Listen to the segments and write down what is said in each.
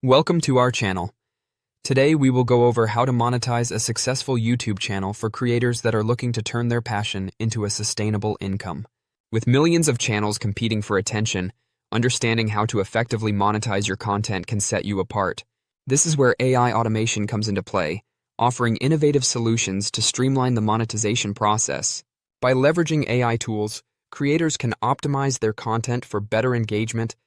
Welcome to our channel. Today we will go over how to monetize a successful YouTube channel for creators that are looking to turn their passion into a sustainable income. With millions of channels competing for attention, understanding how to effectively monetize your content can set you apart. This is where AI automation comes into play, offering innovative solutions to streamline the monetization process. By leveraging AI tools, creators can optimize their content for better engagement,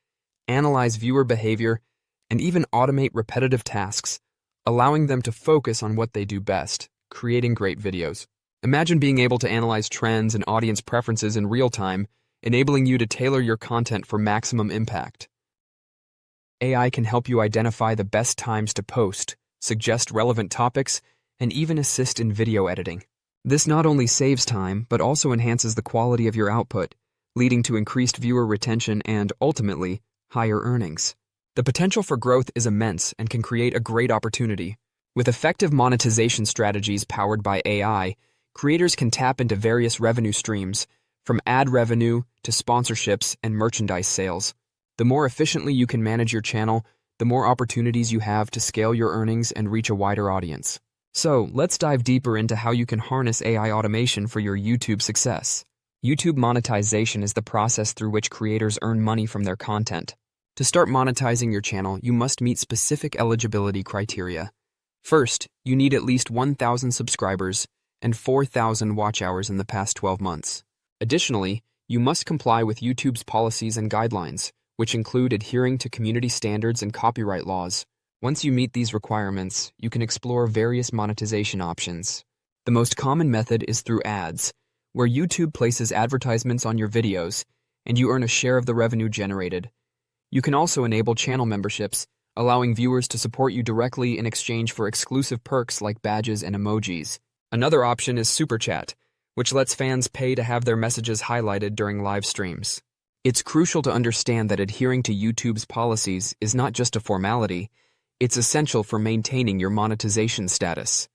analyze viewer behavior, and even automate repetitive tasks, allowing them to focus on what they do best, creating great videos. Imagine being able to analyze trends and audience preferences in real time, enabling you to tailor your content for maximum impact. AI can help you identify the best times to post, suggest relevant topics, and even assist in video editing. This not only saves time, but also enhances the quality of your output, leading to increased viewer retention and, ultimately, higher earnings. The potential for growth is immense and can create a great opportunity. With effective monetization strategies powered by AI, creators can tap into various revenue streams, from ad revenue to sponsorships and merchandise sales. The more efficiently you can manage your channel, the more opportunities you have to scale your earnings and reach a wider audience. So, let's dive deeper into how you can harness AI automation for your YouTube success. YouTube monetization is the process through which creators earn money from their content. To start monetizing your channel, you must meet specific eligibility criteria. First, you need at least 1,000 subscribers and 4,000 watch hours in the past 12 months. Additionally, you must comply with YouTube's policies and guidelines, which include adhering to community standards and copyright laws. Once you meet these requirements, you can explore various monetization options. The most common method is through ads, where YouTube places advertisements on your videos, and you earn a share of the revenue generated. You can also enable channel memberships, allowing viewers to support you directly in exchange for exclusive perks like badges and emojis. Another option is Super Chat, which lets fans pay to have their messages highlighted during live streams. It's crucial to understand that adhering to YouTube's policies is not just a formality, it's essential for maintaining your monetization status.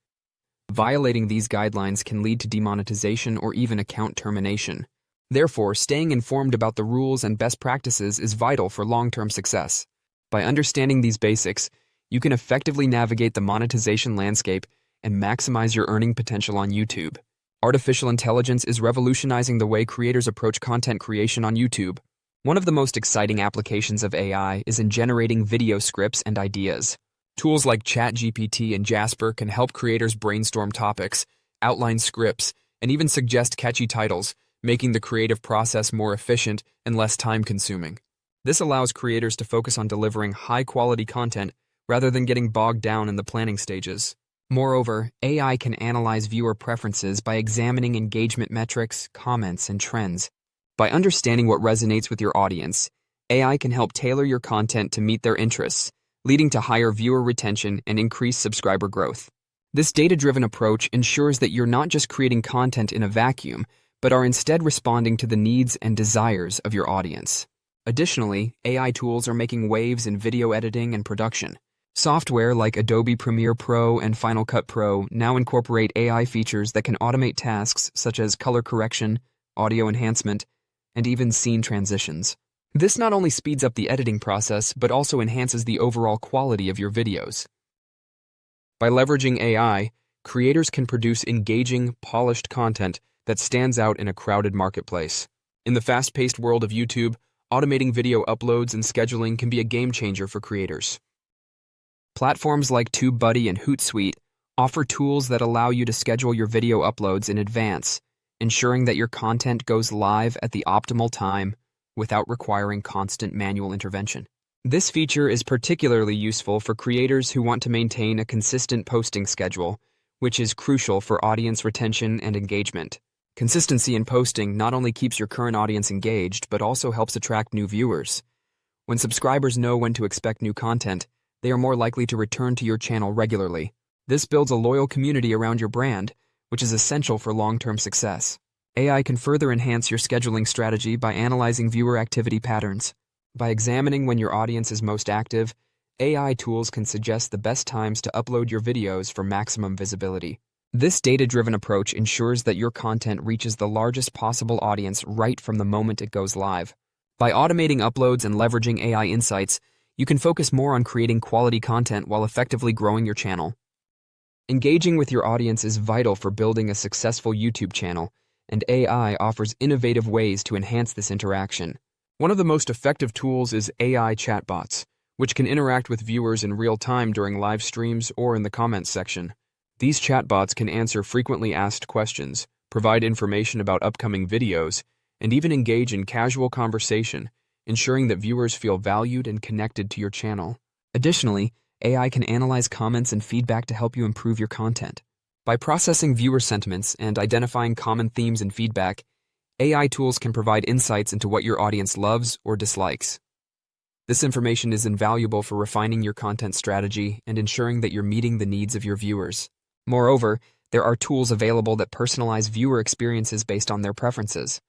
Violating these guidelines can lead to demonetization or even account termination. Therefore, staying informed about the rules and best practices is vital for long-term success. By understanding these basics, you can effectively navigate the monetization landscape and maximize your earning potential on YouTube. Artificial intelligence is revolutionizing the way creators approach content creation on YouTube. One of the most exciting applications of AI is in generating video scripts and ideas. Tools like ChatGPT and Jasper can help creators brainstorm topics, outline scripts, and even suggest catchy titles, making the creative process more efficient and less time-consuming. This allows creators to focus on delivering high-quality content rather than getting bogged down in the planning stages. Moreover, AI can analyze viewer preferences by examining engagement metrics, comments, and trends. By understanding what resonates with your audience, AI can help tailor your content to meet their interests, leading to higher viewer retention and increased subscriber growth. This data-driven approach ensures that you're not just creating content in a vacuum, but are instead responding to the needs and desires of your audience. Additionally, AI tools are making waves in video editing and production. Software like Adobe Premiere Pro and Final Cut Pro now incorporate AI features that can automate tasks such as color correction, audio enhancement, and even scene transitions. This not only speeds up the editing process, but also enhances the overall quality of your videos. By leveraging AI, creators can produce engaging, polished content that stands out in a crowded marketplace. In the fast-paced world of YouTube, automating video uploads and scheduling can be a game-changer for creators. Platforms like TubeBuddy and Hootsuite offer tools that allow you to schedule your video uploads in advance, ensuring that your content goes live at the optimal time without requiring constant manual intervention. This feature is particularly useful for creators who want to maintain a consistent posting schedule, which is crucial for audience retention and engagement. Consistency in posting not only keeps your current audience engaged, but also helps attract new viewers. When subscribers know when to expect new content, they are more likely to return to your channel regularly. This builds a loyal community around your brand, which is essential for long-term success. AI can further enhance your scheduling strategy by analyzing viewer activity patterns. By examining when your audience is most active, AI tools can suggest the best times to upload your videos for maximum visibility. This data-driven approach ensures that your content reaches the largest possible audience right from the moment it goes live. By automating uploads and leveraging AI insights, you can focus more on creating quality content while effectively growing your channel. Engaging with your audience is vital for building a successful YouTube channel, and AI offers innovative ways to enhance this interaction. One of the most effective tools is AI chatbots, which can interact with viewers in real time during live streams or in the comments section. These chatbots can answer frequently asked questions, provide information about upcoming videos, and even engage in casual conversation, ensuring that viewers feel valued and connected to your channel. Additionally, AI can analyze comments and feedback to help you improve your content. By processing viewer sentiments and identifying common themes and feedback, AI tools can provide insights into what your audience loves or dislikes. This information is invaluable for refining your content strategy and ensuring that you're meeting the needs of your viewers. Moreover, there are tools available that personalize viewer experiences based on their preferences.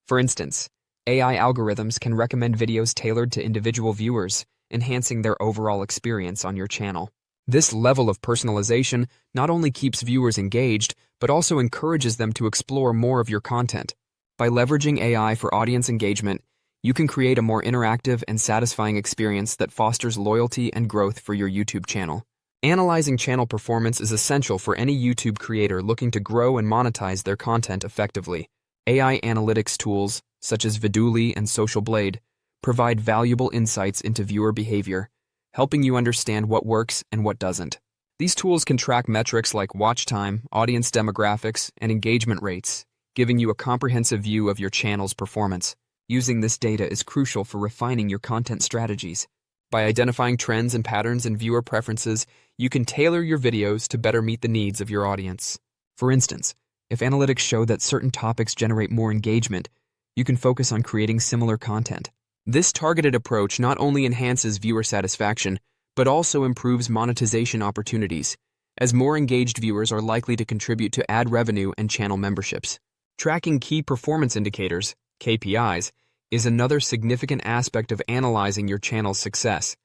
For instance, AI algorithms can recommend videos tailored to individual viewers, enhancing their overall experience on your channel. This level of personalization not only keeps viewers engaged, but also encourages them to explore more of your content. By leveraging AI for audience engagement, you can create a more interactive and satisfying experience that fosters loyalty and growth for your YouTube channel. Analyzing channel performance is essential for any YouTube creator looking to grow and monetize their content effectively. AI analytics tools, such as Viduli and Social Blade, provide valuable insights into viewer behavior, helping you understand what works and what doesn't. These tools can track metrics like watch time, audience demographics, and engagement rates, giving you a comprehensive view of your channel's performance. Using this data is crucial for refining your content strategies. By identifying trends and patterns in viewer preferences, you can tailor your videos to better meet the needs of your audience. For instance, if analytics show that certain topics generate more engagement, you can focus on creating similar content. This targeted approach not only enhances viewer satisfaction, but also improves monetization opportunities, as more engaged viewers are likely to contribute to ad revenue and channel memberships. Tracking key performance indicators, KPIs, is another significant aspect of analyzing your channel's success.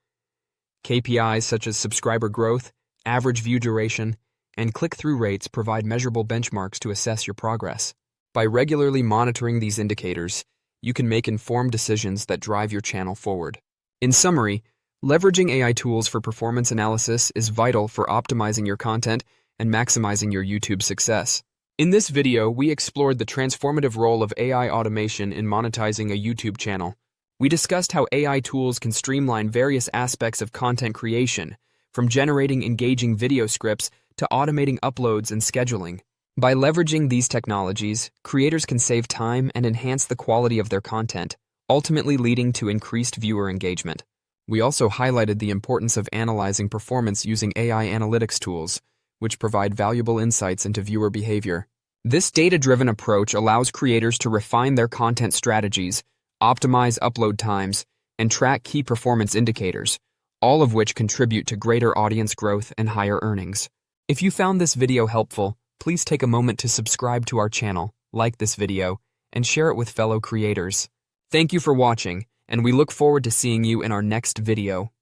KPIs such as subscriber growth, average view duration, and click-through rates provide measurable benchmarks to assess your progress. By regularly monitoring these indicators, you can make informed decisions that drive your channel forward. In summary, leveraging AI tools for performance analysis is vital for optimizing your content and maximizing your YouTube success. In this video, we explored the transformative role of AI automation in monetizing a YouTube channel. We discussed how AI tools can streamline various aspects of content creation, from generating engaging video scripts to automating uploads and scheduling. By leveraging these technologies, creators can save time and enhance the quality of their content, ultimately leading to increased viewer engagement. We also highlighted the importance of analyzing performance using AI analytics tools, which provide valuable insights into viewer behavior. This data-driven approach allows creators to refine their content strategies, optimize upload times, and track key performance indicators, all of which contribute to greater audience growth and higher earnings. If you found this video helpful, please take a moment to subscribe to our channel, like this video, and share it with fellow creators. Thank you for watching, and we look forward to seeing you in our next video.